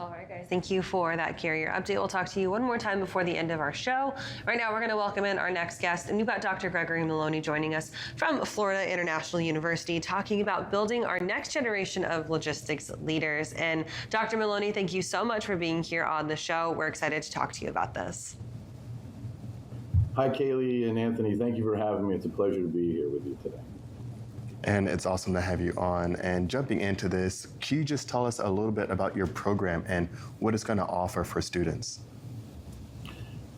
All right, guys. Thank you for that carrier update. We'll talk to you one more time before the end of our show. Right now, we're going to welcome in our next guest, and we've got Dr. Gregory Maloney joining us from Florida International University, talking about building our next generation of logistics leaders. And Dr. Maloney, thank you so much for being here on the show. We're excited to talk to you about this. Hi, Kaylee and Anthony. Thank you for having me. It's a pleasure to be here with you today. And it's awesome to have you on. And jumping into this, can you just tell us a little bit about your program and what it's going to offer for students?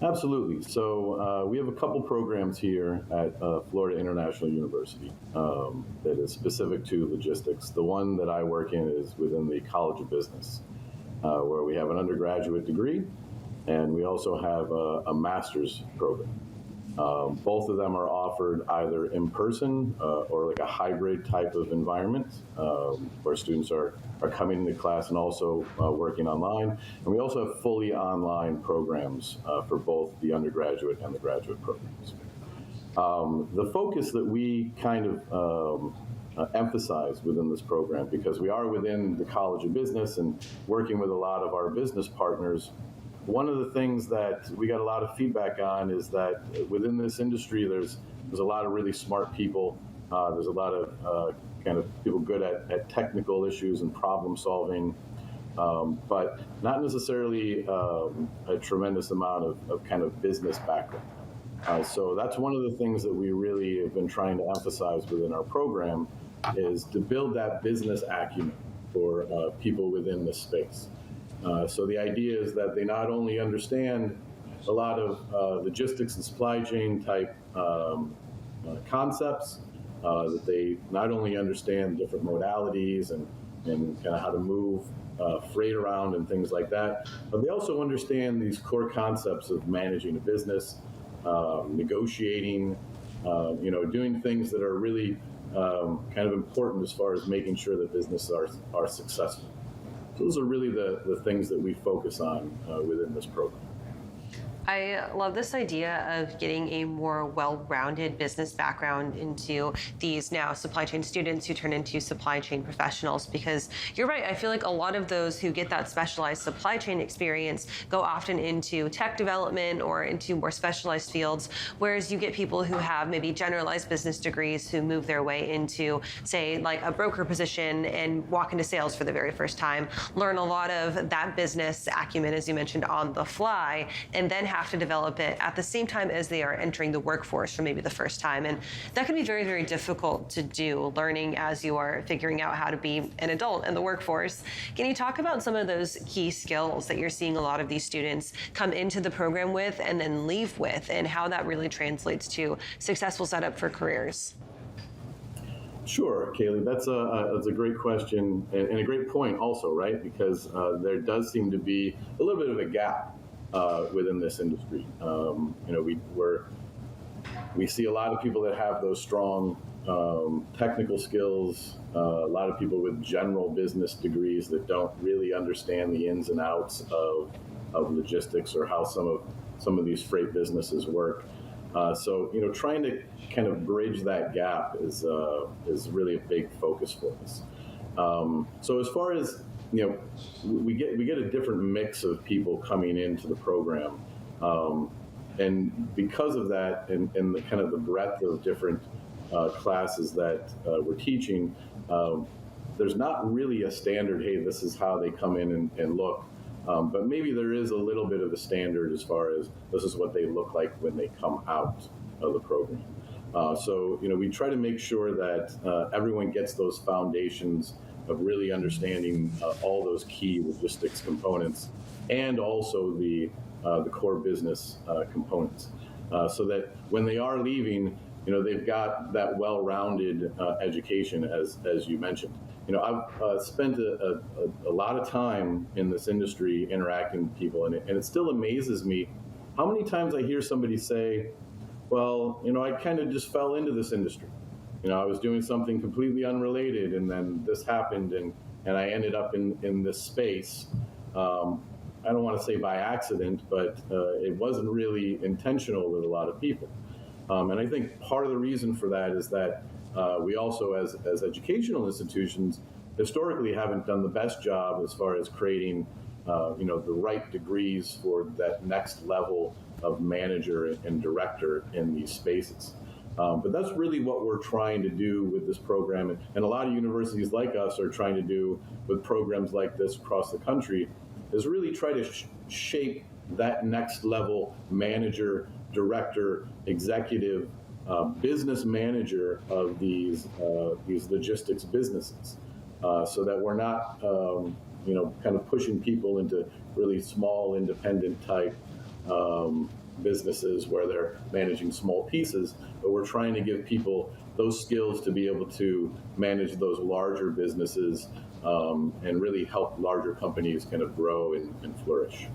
Absolutely. So we have a couple programs here at Florida International University that is specific to logistics. The one that I work in is within the College of Business, where we have an undergraduate degree, and we also have a master's program. Both of them are offered either in person or like a hybrid type of environment where students are coming into class and also working online. And we also have fully online programs for both the undergraduate and the graduate programs. The focus that we kind of emphasize within this program, because we are within the College of Business and working with a lot of our business partners, one of the things that we got a lot of feedback on is that within this industry, there's a lot of really smart people. There's a lot of kind of people good at technical issues and problem solving, but not necessarily a tremendous amount of kind of business background. So that's one of the things that we really have been trying to emphasize within our program, is to build that business acumen for people within this space. So the idea is that they not only understand a lot of logistics and supply chain type concepts, that they not only understand different modalities and kind of how to move freight around and things like that, but they also understand these core concepts of managing a business, negotiating, doing things that are really kind of important as far as making sure that businesses are successful. Those are really the things that we focus on within this program. I love this idea of getting a more well-rounded business background into these now supply chain students who turn into supply chain professionals, because you're right. I feel like a lot of those who get that specialized supply chain experience go often into tech development or into more specialized fields, whereas you get people who have maybe generalized business degrees who move their way into, say, like a broker position and walk into sales for the very first time, learn a lot of that business acumen, as you mentioned, on the fly, and then have to develop it at the same time as they are entering the workforce for maybe the first time. And that can be very, very difficult to do, learning as you are figuring out how to be an adult in the workforce. Can you talk about some of those key skills that you're seeing a lot of these students come into the program with and then leave with, and how that really translates to successful setup for careers? Sure, Kaylee, that's a great question and a great point also, right? Because there does seem to be a little bit of a gap within this industry. We see a lot of people that have those strong technical skills, a lot of people with general business degrees that don't really understand the ins and outs of logistics or how some of these freight businesses work. So trying to kind of bridge that gap is really a big focus for us. So as far as we get a different mix of people coming into the program, and because of that, and the kind of the breadth of different classes that we're teaching, there's not really a standard. Hey, this is how they come in and look. But maybe there is a little bit of a standard as far as this is what they look like when they come out of the program. So we try to make sure that everyone gets those foundations of really understanding all those key logistics components, and also the core business components, so that when they are leaving, they've got that well-rounded education, as you mentioned. I've spent a lot of time in this industry interacting with people, and it still amazes me how many times I hear somebody say, well, I kind of just fell into this industry. I was doing something completely unrelated, and then this happened, and I ended up in this space. I don't want to say by accident, but it wasn't really intentional with a lot of people. And I think part of the reason for that is that we also, as educational institutions, historically haven't done the best job as far as creating the right degrees for that next level of manager and director in these spaces. But that's really what we're trying to do with this program. And a lot of universities like us are trying to do with programs like this across the country, is really try to shape that next level manager, director, executive, business manager of these logistics businesses, so that we're not kind of pushing people into really small independent type businesses where they're managing small pieces, but we're trying to give people those skills to be able to manage those larger businesses and really help larger companies kind of grow and flourish.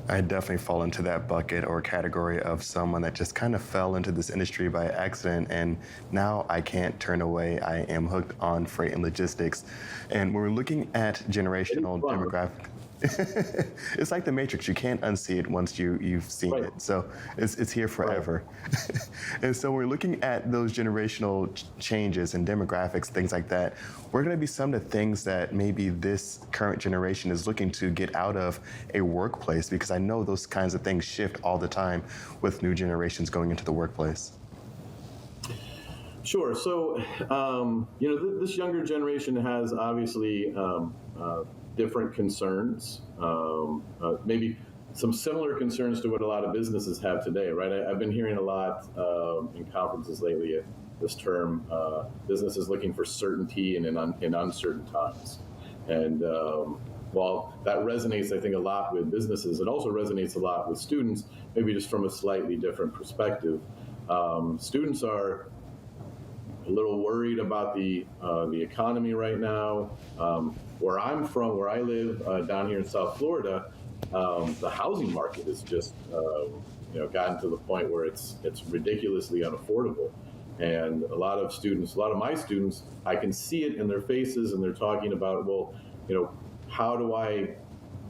I definitely fall into that bucket or category of someone that just kind of fell into this industry by accident, and now I can't turn away. I am hooked on freight and logistics. And when we're looking at generational demographic, it's like the Matrix. You can't unsee it once you've seen it. So it's here forever. Right. And so we're looking at those generational changes and demographics, things like that. We're going to be some of the things that maybe this current generation is looking to get out of a workplace, because I know those kinds of things shift all the time with new generations going into the workplace. Sure. So, this younger generation has obviously different concerns, maybe some similar concerns to what a lot of businesses have today, right? I've been hearing a lot in conferences lately this term, businesses looking for certainty in uncertain times. And while that resonates, I think, a lot with businesses, it also resonates a lot with students, maybe just from a slightly different perspective. Students are a little worried about the economy right now. Where I'm from, where I live down here in South Florida, the housing market has just gotten to the point where it's ridiculously unaffordable. And a lot of my students, I can see it in their faces, and they're talking about, well, how do I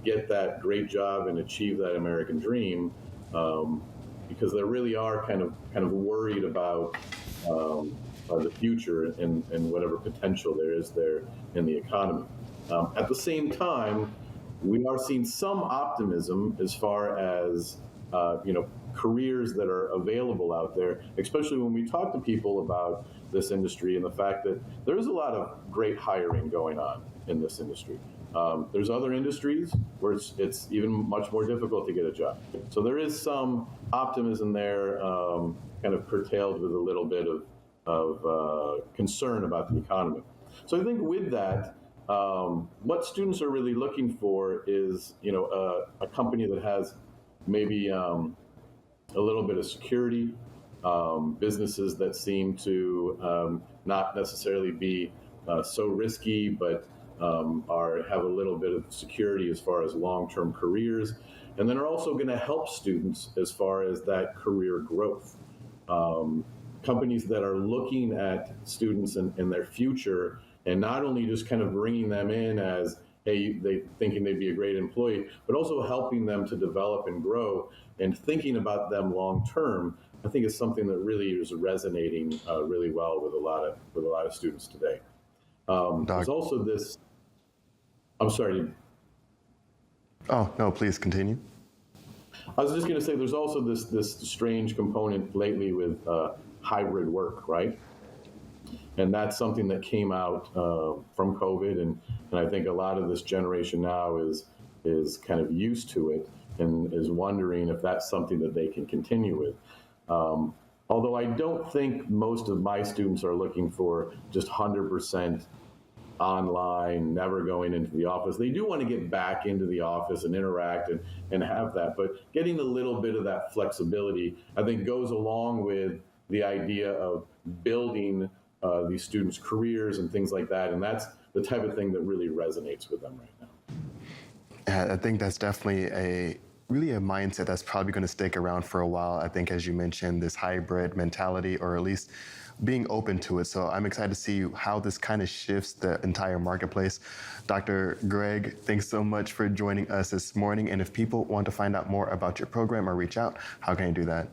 get that great job and achieve that American dream? Because they really are kind of worried about the future and whatever potential there is there in the economy. At the same time, we are seeing some optimism as far as careers that are available out there, especially when we talk to people about this industry and the fact that there's a lot of great hiring going on in this industry. There's other industries where it's even much more difficult to get a job. So there is some optimism there, kind of curtailed with a little bit of concern about the economy. So I think with that, what students are really looking for is, a company that has maybe a little bit of security, businesses that seem to not necessarily be so risky, but have a little bit of security as far as long-term careers, and then are also going to help students as far as that career growth. Companies that are looking at students and their future, and not only just kind of bringing them in as, hey, they thinking they'd be a great employee, but also helping them to develop and grow and thinking about them long term, I think is something that really is resonating really well with a lot of students today. There's also this. I'm sorry. Oh no, please continue. I was just going to say there's also this strange component lately with hybrid work, right? And that's something that came out from COVID, and I think a lot of this generation now is kind of used to it and is wondering if that's something that they can continue with. Although I don't think most of my students are looking for just 100% online, never going into the office. They do want to get back into the office and interact and have that, but getting a little bit of that flexibility, I think, goes along with the idea of building these students' careers and things like that, and that's the type of thing that really resonates with them right now. I think that's definitely a mindset that's probably going to stick around for a while. I think, as you mentioned, this hybrid mentality, or at least being open to it. So I'm excited to see how this kind of shifts the entire marketplace. Dr. Greg, thanks so much for joining us this morning. And if people want to find out more about your program or reach out, how can I do that?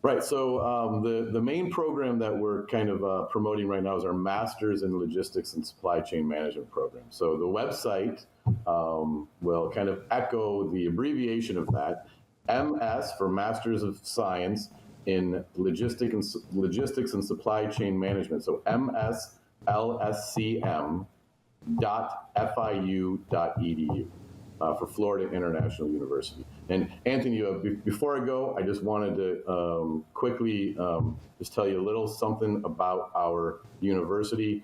Right. So the main program that we're kind of promoting right now is our Masters in Logistics and Supply Chain Management program. So the website will kind of echo the abbreviation of that. MS for Masters of Science in Logistics and Supply Chain Management. So mslscm.fiu.edu. For Florida International University. And Anthony, before I go, I just wanted to quickly just tell you a little something about our university.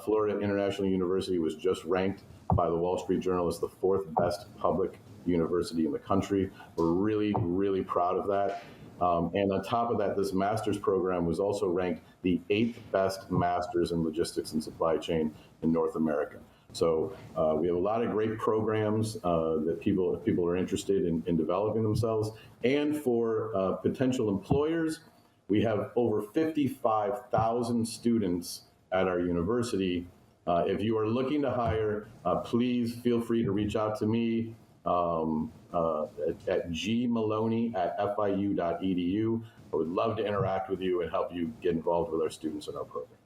Florida International University was just ranked by the Wall Street Journal as the 4th best public university in the country. We're really, really proud of that. And on top of that, this master's program was also ranked the 8th best master's in logistics and supply chain in North America. So we have a lot of great programs that people are interested in developing themselves. And for potential employers, we have over 55,000 students at our university. If you are looking to hire, please feel free to reach out to me at gmaloney@fiu.edu. I would love to interact with you and help you get involved with our students in our program.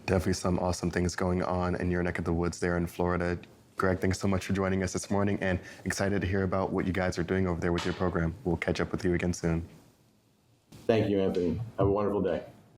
Definitely some awesome things going on in your neck of the woods there in Florida. Greg, thanks so much for joining us this morning, and excited to hear about what you guys are doing over there with your program. We'll catch up with you again soon. Thank you, Anthony. Have a wonderful day.